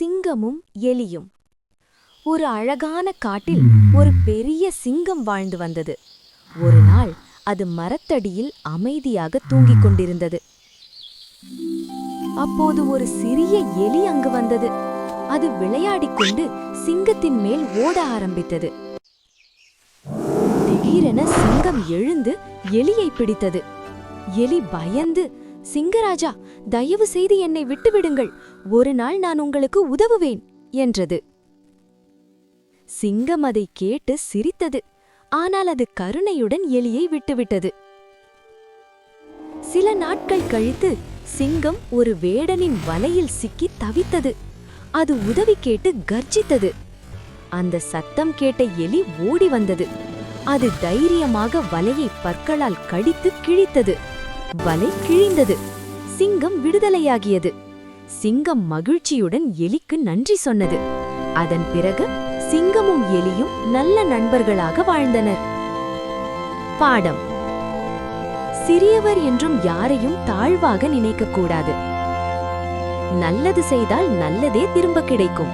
சிங்கமும் எலியும். ஒரு அழகான காட்டில் ஒரு பெரிய சிங்கம் வாழ்ந்து வந்தது. ஒரு நாள் அது மரத்தடியில் அமைதியாக தூங்கிக் கொண்டிருந்தது. அப்போது ஒரு சிறிய எலி அங்கு வந்தது. அது விளையாடிக்கொண்டு சிங்கத்தின் மேல் ஓட ஆரம்பித்தது. திடீரென சிங்கம் எழுந்து எலியை பிடித்தது. எலி பயந்து, "சிங்கராஜா, தயவு செய்து என்னை விட்டுவிடுங்கள். ஒரு நாள் நான் உங்களுக்கு உதவுவேன்" என்றது. சிங்கம் அதை கேட்டு சிரித்தது. ஆனால் அது கருணையுடன் எலியை விட்டுவிட்டது. சில நாட்கள் கழித்து சிங்கம் ஒரு வேடனின் வலையில் சிக்கி தவித்தது. அது உதவி கேட்டு கர்ஜித்தது. அந்த சத்தம் கேட்ட எலி ஓடி வந்தது. அது தைரியமாக வலையை பற்களால் கடித்து கிழித்தது. வலை கிழிந்தது. சிங்கம் விடுதலையாகியது. சிங்கம் மகிழ்ச்சியுடன் எலிக்கு நன்றி சொன்னது. அதன் பிறகு சிங்கமும் எலியும் நல்ல நண்பர்களாக வாழ்ந்தனர். பாடம்: சிறியவர் என்றும் யாரையும் தாழ்வாக நினைக்கக்கூடாது. நல்லது செய்தால் நல்லதே திரும்ப கிடைக்கும்.